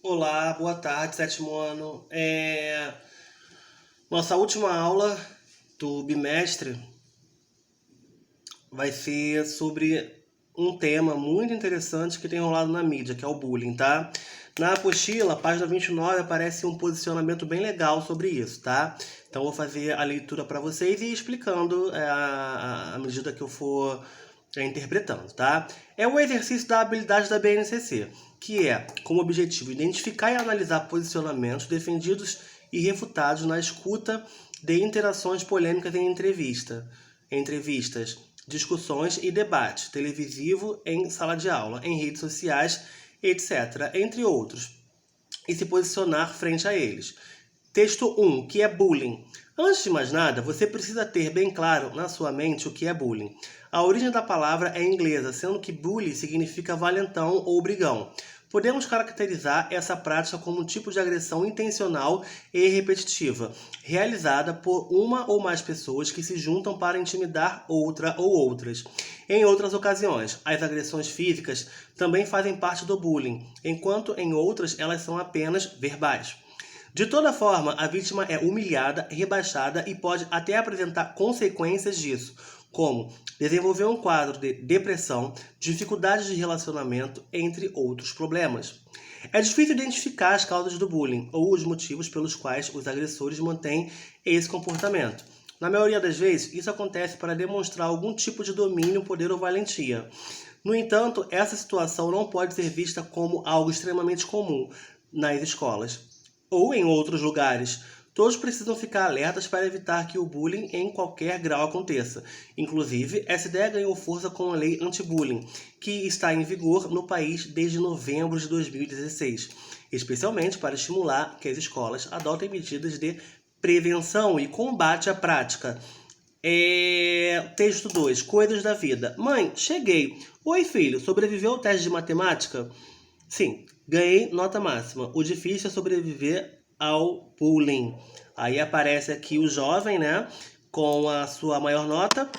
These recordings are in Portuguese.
Olá, boa tarde, sétimo ano. Nossa última aula do bimestre vai ser sobre um tema muito interessante que tem rolado na mídia, que é o bullying, tá? Na apostila, página 29, aparece um posicionamento bem legal sobre isso, tá? Então, eu vou fazer a leitura para vocês e ir explicando à medida que eu for interpretando, tá? É o exercício da habilidade da BNCC, que é, como objetivo, identificar e analisar posicionamentos defendidos e refutados na escuta de interações polêmicas em entrevistas, discussões e debates, televisivo, em sala de aula, em redes sociais, etc., entre outros, e se posicionar frente a eles. Texto 1, que é bullying. Antes de mais nada, você precisa ter bem claro na sua mente o que é bullying. A origem da palavra é inglesa, sendo que bully significa valentão ou brigão. Podemos caracterizar essa prática como um tipo de agressão intencional e repetitiva, realizada por uma ou mais pessoas que se juntam para intimidar outra ou outras. Em outras ocasiões, as agressões físicas também fazem parte do bullying, enquanto em outras elas são apenas verbais. De toda forma, a vítima é humilhada, rebaixada e pode até apresentar consequências disso, como desenvolver um quadro de depressão, dificuldades de relacionamento, entre outros problemas. É difícil identificar as causas do bullying ou os motivos pelos quais os agressores mantêm esse comportamento. Na maioria das vezes, isso acontece para demonstrar algum tipo de domínio, poder ou valentia. No entanto, essa situação não pode ser vista como algo extremamente comum nas escolas ou em outros lugares. Todos precisam ficar alertas para evitar que o bullying em qualquer grau aconteça. Inclusive, essa ideia ganhou força com a lei anti-bullying, que está em vigor no país desde novembro de 2016, especialmente para estimular que as escolas adotem medidas de prevenção e combate à prática. Texto 2, coisas da vida. Mãe, cheguei. Oi, filho, sobreviveu ao teste de matemática? Sim, ganhei nota máxima. O difícil é sobreviver ao bullying. Aí aparece aqui o jovem, né? Com a sua maior nota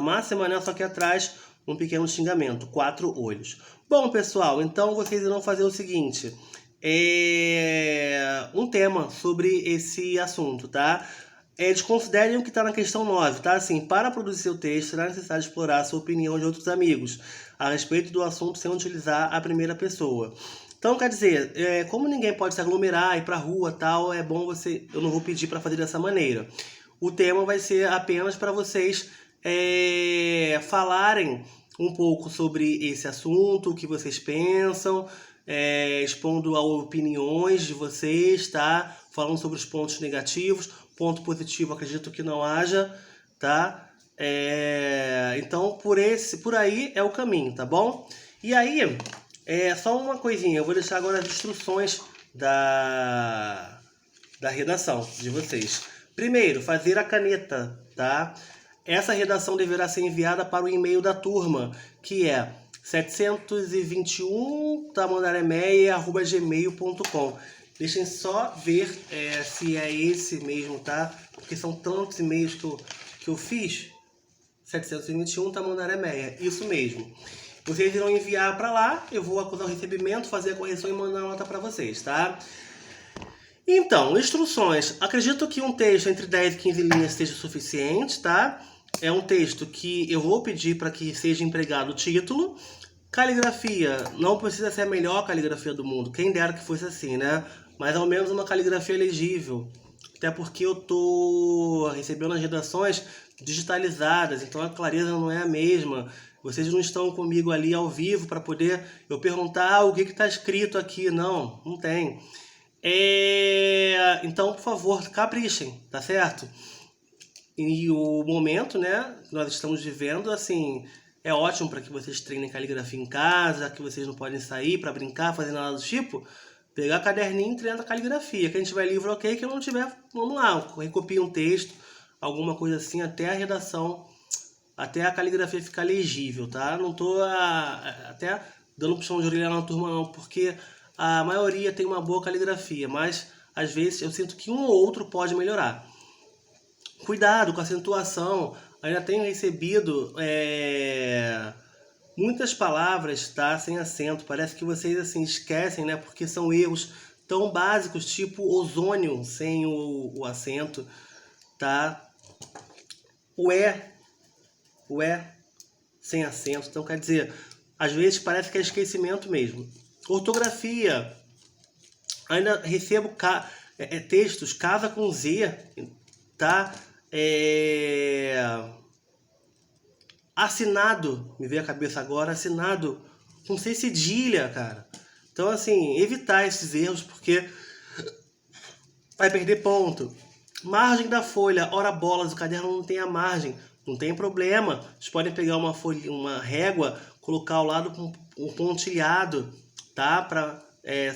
máxima, né? Só que atrás um pequeno xingamento, 4 olhos. Bom, pessoal, então vocês irão fazer o seguinte: um tema sobre esse assunto, tá? Desconsiderem o que está na questão 9, tá? Assim, para produzir seu texto, será necessário explorar a sua opinião de outros amigos a respeito do assunto sem utilizar a primeira pessoa. Então, quer dizer, como ninguém pode se aglomerar, ir para a rua tal, é bom você. Eu não vou pedir para fazer dessa maneira. O tema vai ser apenas para vocês falarem um pouco sobre esse assunto, o que vocês pensam, expondo as opiniões de vocês, tá? Falando sobre os pontos negativos, ponto positivo acredito que não haja, tá? Então por aí é o caminho, tá bom? E aí, só uma coisinha, eu vou deixar agora as instruções da redação de vocês. Primeiro, fazer a caneta, tá? Essa redação deverá ser enviada para o e-mail da turma, que é 721tamandaremeia@gmail.com. Deixem só ver se é esse mesmo, tá? Porque são tantos e-mails que eu fiz. 721 Tamandaremeia, isso mesmo. Vocês irão enviar para lá, eu vou acusar o recebimento, fazer a correção e mandar a nota para vocês, tá? Então, instruções. Acredito que um texto entre 10 e 15 linhas seja suficiente, tá? É um texto que eu vou pedir para que seja empregado o título. Caligrafia, não precisa ser a melhor caligrafia do mundo, quem dera que fosse assim, né? Mas ao menos uma caligrafia legível. Até porque eu tô recebendo as redações digitalizadas, então a clareza não é a mesma. Vocês não estão comigo ali ao vivo para poder eu perguntar o que está escrito aqui. Não, não tem. Então, por favor, caprichem, tá certo? E o momento, né, que nós estamos vivendo, assim, é ótimo para que vocês treinem caligrafia em casa, que vocês não podem sair para brincar, fazer nada do tipo. Pegar caderninho e treinar caligrafia. Quem tiver livro, ok. Quem não tiver, vamos lá, recopia um texto, alguma coisa assim, até a redação, até a caligrafia ficar legível, tá? Não tô até dando puxão de orelha na turma não, porque a maioria tem uma boa caligrafia, mas às vezes eu sinto que um ou outro pode melhorar. Cuidado com a acentuação. Ainda tenho recebido Muitas palavras, tá, sem acento, parece que vocês assim esquecem, né, porque são erros tão básicos, tipo ozônio sem o acento, tá? O é sem acento, então quer dizer, às vezes parece que é esquecimento mesmo. Ortografia, ainda recebo textos casa com Z, tá? Assinado, me veio a cabeça agora, assinado com C cedilha, cara. Então, assim, evitar esses erros, porque vai perder ponto. Margem da folha, ora bolas, o caderno não tem a margem, não tem problema. Vocês podem pegar uma folha, uma régua, colocar ao lado com um pontilhado, tá? Para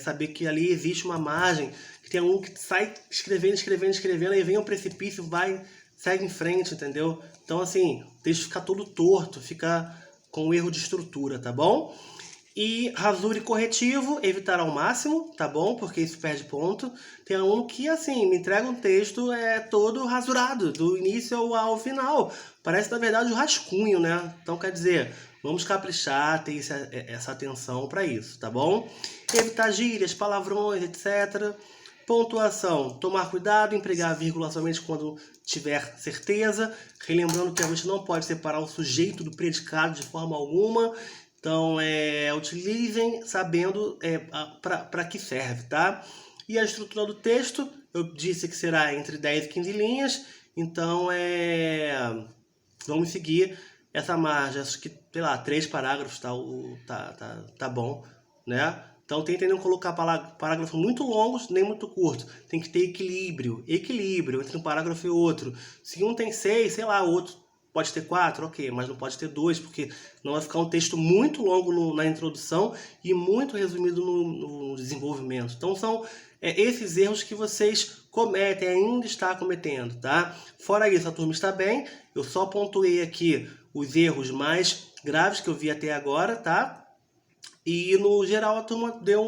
saber que ali existe uma margem. Que tem um que sai escrevendo, aí vem um precipício, vai, segue em frente, entendeu? Então, assim, o texto fica todo torto, fica com erro de estrutura, tá bom? E rasura e corretivo, evitar ao máximo, tá bom? Porque isso perde ponto. Tem aluno que, assim, me entrega um texto todo rasurado, do início ao final. Parece, na verdade, um rascunho, né? Então, quer dizer, vamos caprichar, ter essa atenção para isso, tá bom? Evitar gírias, palavrões, etc. Pontuação, tomar cuidado, empregar a vírgula somente quando tiver certeza. Relembrando que a gente não pode separar o sujeito do predicado de forma alguma. Então, utilizem sabendo para que serve, tá? E a estrutura do texto, eu disse que será entre 10 e 15 linhas. Então, vamos seguir essa margem. Acho que, sei lá, 3 parágrafos tá bom, né? Então, tentem não colocar parágrafos muito longos nem muito curtos. Tem que ter equilíbrio entre um parágrafo e outro. Se um tem 6, sei lá, o outro pode ter 4, ok, mas não pode ter 2, porque não vai ficar um texto muito longo na introdução e muito resumido no desenvolvimento. Então são esses erros que vocês cometem, ainda está cometendo, tá? Fora isso, a turma está bem, eu só pontuei aqui os erros mais graves que eu vi até agora, tá? E no geral a turma deu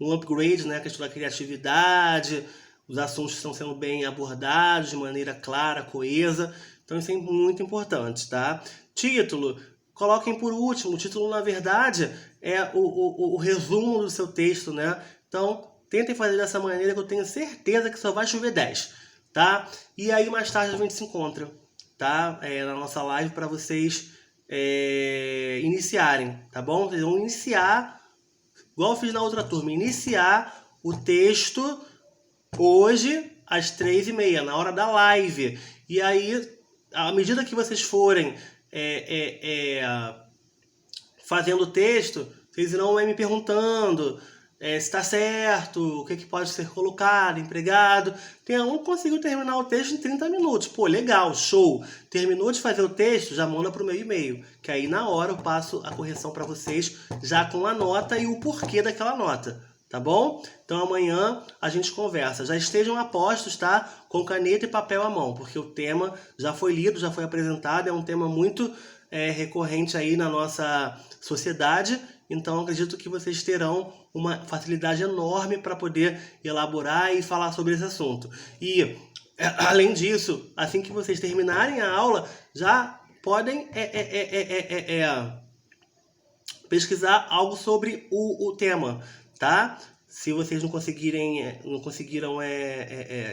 um upgrade, né? A questão da criatividade, os assuntos estão sendo bem abordados de maneira clara, coesa. Então isso é muito importante, tá? Título, coloquem por último. O título, na verdade, é o resumo do seu texto, né? Então, tentem fazer dessa maneira que eu tenho certeza que só vai chover 10, tá? E aí mais tarde a gente se encontra, tá? Na nossa live para vocês iniciarem, tá bom? Vocês vão iniciar, igual eu fiz na outra turma, iniciar o texto hoje às 3h30, na hora da live. E aí, à medida que vocês forem fazendo o texto, vocês irão me perguntando se está certo, o que pode ser colocado, empregado. Tem um que conseguiu terminar o texto em 30 minutos. Pô, legal, show. Terminou de fazer o texto, já manda para o meu e-mail, que aí na hora eu passo a correção para vocês, já com a nota e o porquê daquela nota. Tá bom? Então amanhã a gente conversa. Já estejam a postos, tá? Com caneta e papel à mão, porque o tema já foi lido, já foi apresentado, é um tema muito recorrente aí na nossa sociedade. Então acredito que vocês terão uma facilidade enorme para poder elaborar e falar sobre esse assunto. E além disso, assim que vocês terminarem a aula, já podem pesquisar algo sobre o tema, tá? Se vocês não conseguiram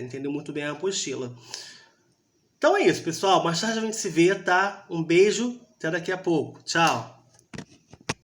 entender muito bem a apostila. Então é isso, pessoal. Mais tarde a gente se vê, tá? Um beijo, até daqui a pouco. Tchau!